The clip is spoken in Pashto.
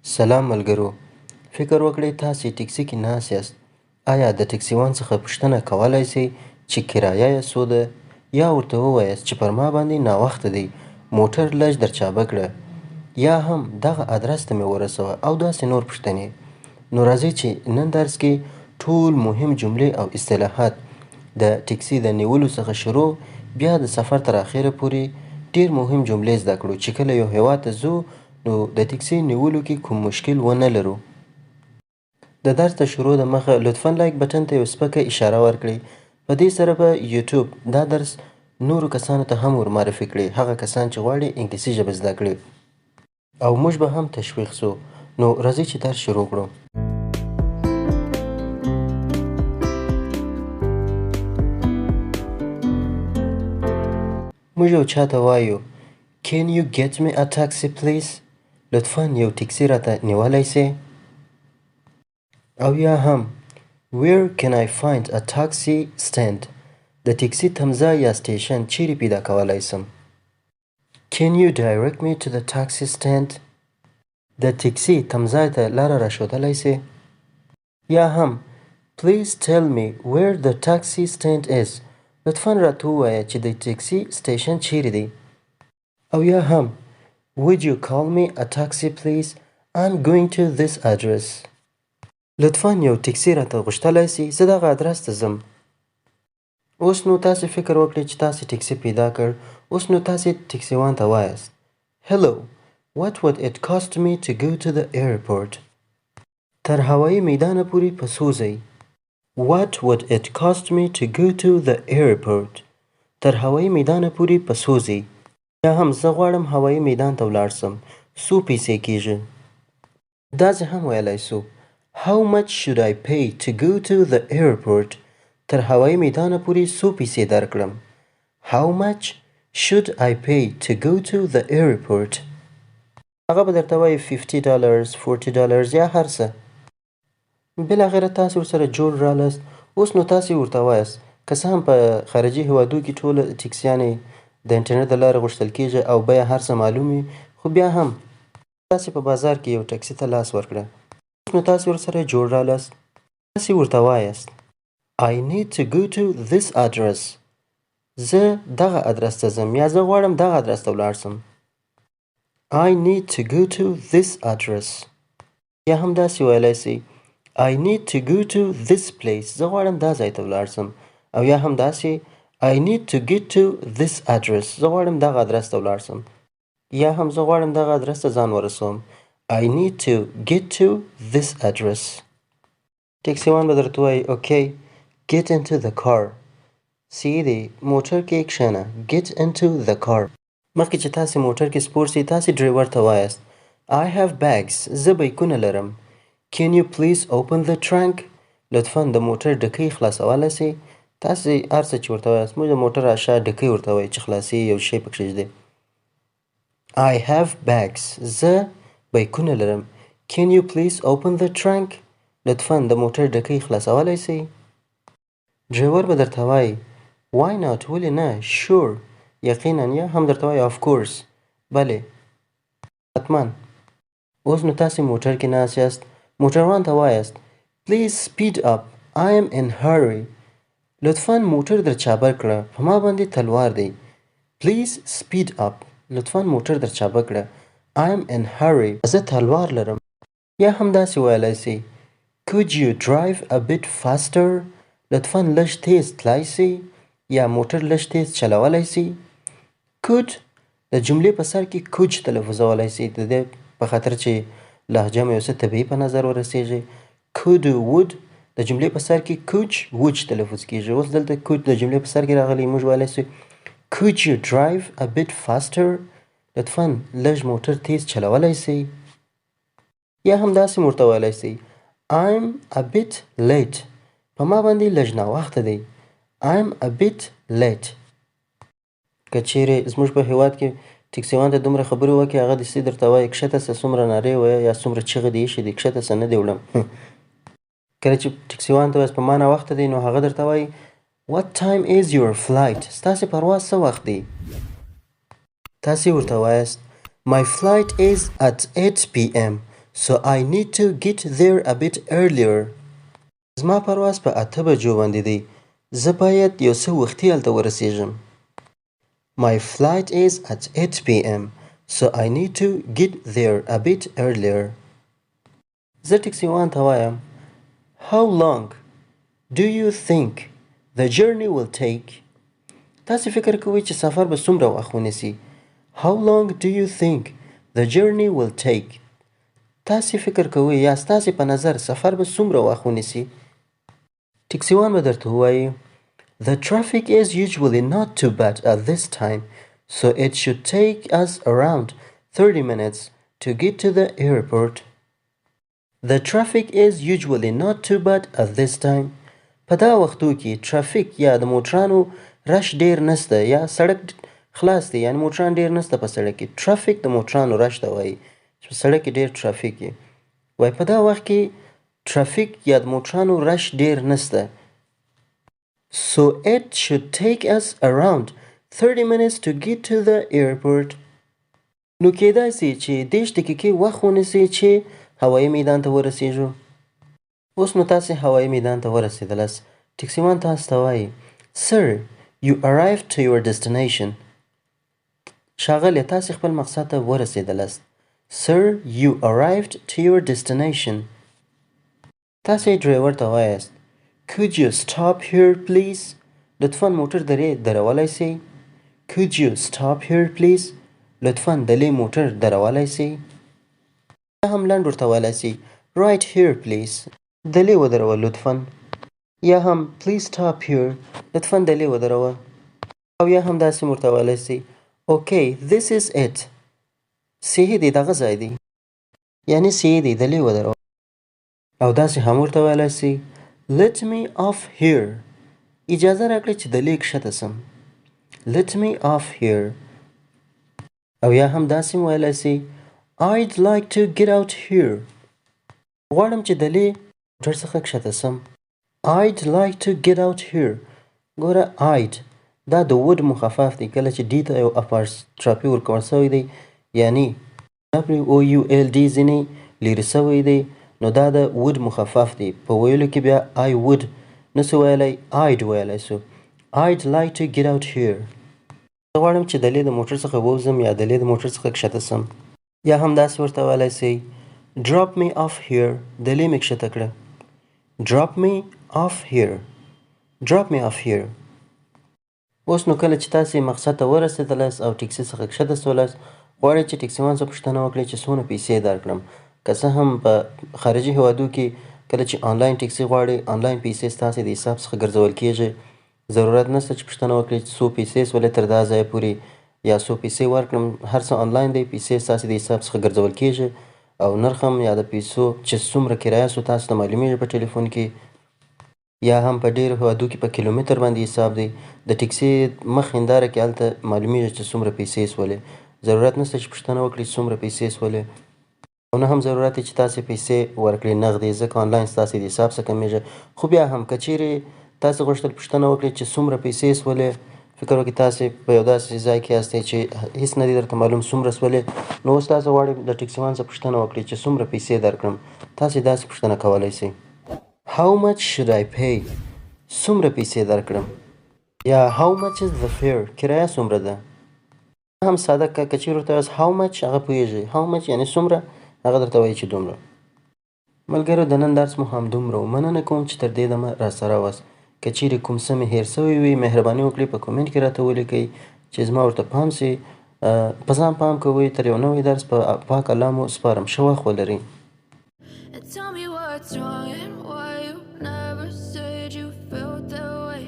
سلام ملګرو، فکر وکړئ تاسې ټکسي کې ناست یاست. آیا د ټکسیوان څخه پوښتنه کولی سئ چې کرایه یې څو ده؟ یا ورته ووایاست چې پر ما باندې ناوخته دی، موټر لږ در چابه کړه، یا هم دغه ادرس ته مې ورسوه او داسې نور پوښتنې. نو راځئ چې نن درس کې ټول مهم جملې او اصطلاحات د ټکسي د نیولو څخه شروع بیا د سفر تر اخره پورې ډېر مهم جملې زده کړو چې کله یو هیواد ته ځو نو د ټکسي نیولو کې کوم مشکل ونه لرو. د درس د شروع د مخه لطفا لایک بټن ته یو سپکه اشاره ورکړئ. په دې سره به یوټیوب دا درس نورو کسانو ته هم ور معرفي کړي، هغه کسان چې غواړي انګلیسي ژبه زده کړي، او موږ به هم تشویق سو. نو راځئ چې درس شروع کړو. موږ یو چاته وایو Can you get me a taxi please؟ لطفاً یو ټکسي راته نیولی سې؟ او یا هم Where can I find a taxi stand؟ د ټکسي تمځای یا سټیشن چیرې پیدا کولی سم؟ Can you direct me to the taxi stand؟ د ټکسي تمځای ته لاره راښودلی سې؟ یا هم Please tell me where the taxi stand is؟ لطفاً راته ووایه چې د ټکسي سټیشن چیرې دی؟ او یا هم Would you call me a taxi please؟ I'm going to this address. لطفاً یو ټکسي راته غوښتلی سي، زه دغه ادرس ته ځم. اوس نو تاسې فکر وکړئ چې تاسې ټکسي پیدا کړ. اوس نو تاسې ټکسیوان ته وایاست Hello, what would it cost me to go to the airport؟ تر هوایي میدانه پورې په څو ځئ؟ What would it cost me to go to the airport؟ تر هوایي میدانه پورې په څو ځئ؟ یا هم زه غواړم هوایي میدان ته ولاړ سم، څو پیسې کیږي؟ داسې هم ویلی سو How much should I pay to go to the airport؟ تر هوایي میدانه پورې څو پیسې درکړم؟ How much should I pay to go to the airport؟ هغه به درته وایي $50 $40 یا هر څه. بالاخره تاسې ورسره جوړ رالاست. اوس نو تاسې ورته وایاست که څه هم په خارجي هیوادو کې ټوله ټکسیانې د انټرنټ د لارې غوښتل کېږي او بیه هر څه معلوم وي، خو بیا هم تاسې په بازار کې یو ټکسي ته لاس ورکړه. اوس نو تاسې ورسره جوړ رالاست. تاسې ورته وایاست I need to go to this address. زه دغه ادرس ته ځم، یا زه غواړم دغه ادرس ته ولاړ سم. I need to go to this address. یا هم داسې ویلی سئ I need to go to this place. زه غواړم دا ځای ته ولاړ سم. او یا هم داسې I need to get to this address. زه غواړم دغه ادرس ته ولاړ سم. یا هم زه غواړم دغه ادرس ته ځان ورسوم. I need to get to this address. ټکسیوان به درته وایي Okay, get into the car. سیدې موټر کې کښېنه. Get into the car. مخکې چې تاسې موټر کې سپور سئ تاسې ډریور ته وایاست I have bags. زه بیکونه لرم. Can you please open the trunk؟ لطفاً د موټر ډکۍ خلاصولی سئ؟ تاسې هر څه چې ورته وایاست، موږ د موټر اشا ډکۍ ورته وایو چې خلاصي یو شی پکښې ږدي. I have bags. زه بیکونه لرم. Can you please open the trunk؟ لطفاً د موټر ډکۍ خلاصولی سئ؟ ډریور به درته وایي Why not؟ ولې نه؟ Sure. یقینا. یا هم درته وایي Of course. بلې حتما. اوس نو تاسې موټر کې ناست یاست. موټروان ته وایاست Please speed up. I am in hurry. لطفاً موټر در چابه کړه، په ما باندې تلوار دی. Please speed up. لطفاً موټر در چابه کړه. I am in hurry. زه تلوار لرم. یا هم داسې ویلی سئ Could you drive a bit faster؟ لطفاً لږ تیز تلای سئ یا موټر لږ تیز چلولی سئ. Could د جملې په سر کې کوج تلفظولی سئ، د دې په خاطر چې لهجه مو یو څه طبیعي په نظر ورسیږي. Could would د جملې په سر کې کوج ووج تلفظ کیږي. اوس دلته کوج د جملې په سر کې راغلی، موږ ویلی سو Could you drive a bit faster؟ لطفاً لږ موټر تیز چلولی سئ. یا هم داسې ورته ویلی سئ I'm a bit late. په ما باندې لږ ناوخته دی. I'm a bit late. که چیرې زموږ په هیواد کې ټکسیوان ته دومره خبرې وکړي، هغه داسې درته وایي کښته سه، څومره نارې وایه یا څومره چغې دې ایښې دي، کښته سه نه دې وړم. کله چې ټکسیوان ته وایاست په ما ناوخته دی، نو هغه درته وایي What time is your flight؟ ستاسې پرواز څه وخت دی؟ تاسې ورته وایاست My flight is at 8 p.m. So I need to get there a bit earlier. زما پرواز په 8 بجو باندې دی. زه باید یو څه وختي هلته ورسیږم. My flight is at 8 p.m. So I need to get there a bit earlier. زه ټکسي وان ته وایم How long do you think the journey will take? تاسې فکر کوئ چې سفر به څومره وخت ونیسي. How long do you think the journey will take? تاسې فکر کوئ یا ستاسې په نظر سفر به څومره وخت ونیسي. ټکسي وان به درته ووایي The traffic is usually not too bad at this time, so it should take us around 30 minutes to get to the airport. The traffic is usually not too bad at this time. په دا وختو کې ترافیک یا د موټرانو رش ډیر نسته یا سړک خلاص دی یعنی موټران ډیر نسته په سړک کې. ترافیک د موټرانو رش ته وایي چې په سړک کې ډیر ترافیک وي. وایي په دا وخت کې ترافیک یا د موټرانو رش ډیر نسته. So it should take us around 30 minutes to get to the airport. نو کېدای سي چې 10 دقیقې وخت ونیسي چې هوایي میدان ته ورسیږو. اوس نو تاسې هوایي میدان ته ورسېدلاست. ټکسي وان تاسو ته وایي Sir, you arrived to your destination. ښاغلی تاسې خپل مقصد ته ورسېدلاست. Sir, you arrived to your destination. تاسې ډرایور ته وایاست Could you stop here please? لطفاً موټر درولی سئ. Could you stop here please? لطفاً دلې موټر درولی سئ. یا هم لنډ ورته ویلی سئ Right here please. دلې ودروه لطفاً. یا هم Please stop here. لطفاً دلې ودروه. او یا هم داسې ورته ویلی سئ Okay, this is it. صحیح دی دغه ځای دی. یعنی صحیح دی دلې ودروه. او داسې هم ورته ویلی سئ Let me off here. اجازه راکړئ چې دلې کښته سم. Let me off here. او یا هم داسې ویلی سئ I'd like to get out here. غواړم چې دلې موټر څخه کښته سم. I'd like to get out here. ګوره I'd دا د would مخفف دی. کله چې D ته یو اپاسترافي ورکول سوی دی یعنی WOULD ځینې لیرې سوی دی نو دا د would مخفف دی. په ویلو کې بیا I would نسو ویلی I'd ویلی سو. I'd like to get out here. زه غواړم چې دلې د موټر څخه ووځم یا دلې د موټر څخه کښته سم. یا هم داسې ورته ویلی سئ Drop me off here. دلې مې کښته کړه. Drop me off here. Drop me off here. اوس نو کله چې تاسې مقصد ته ورسېدلاست او ټکسي څخه کښته سولاست غواړئ چې ټکسي وان څخه پوښتنه وکړئ چې څونه پیسې درکړم. که څه هم په خارجي هیوادو کې کله چې آنلاین ټکسي غواړئ آنلاین پیسې ستاسې د حساب څخه ګرځول کېږي. ضرورت نشته چې پوښتنه وکړئ چې څو پیسې سولې تر دا ځایه پورې یا څو پیسې ورکړم. هر څه آنلاین دی. پیسې ستاسې د حساب څخه ګرځول کېږي او نرخ هم یا د پیسو چې څومره کرایه سو تاسو ته معلومیږي په ټلیفون کې. یا هم په ډېرو هیوادو کې په کیلومتر باندې حساب دی. د ټکسي مخ هنداره کې هلته معلومیږي چې څومره پیسې سولې. ضرورت نشته چې پوښتنه وکړئ چې څومره پیسې سولې او نه هم ضرورت دی چې تاسې پیسې ورکړئ نغدې ځکه آنلاین ستاسې د حساب څخه کمیږي. خو بیا هم که چیرې تاسې غوښتل پوښتنه وکړئ چې څومره پیسې سولې فکر وکړئ تاسې په یو داسې ځای کې یاستئ چې هېڅ نه دي درته معلوم څومره سولې نو اوس تاسې غواړئ د ټکسي وان څخه پوښتنه وکړئ چې څومره پیسې درکړم. تاسې داسې پوښتنه کولی سئ How much should I pay? څومره پیسې درکړم. یا How much is the fare? کرایه څومره ده. هم ساده که چیرې ورته وایاست How much هغه پوهېږي. How much یعنې څومره هغه درته وایي چې دومره. ملګرو د نن درس مو همدومره و. مننه کوم چې تر دې دمه راسره واست. که چیرې کوم څه مې هېر سوی وي مهرباني وکړئ په کومنټ کې راته ولیکئ چې زما ورته پام سي. په ځان پام کوئ. تر یو نوی درس په پاک الله مو سپارم. ښه وخت ولرئ. Tell me what's wrong and why you never said you felt that way.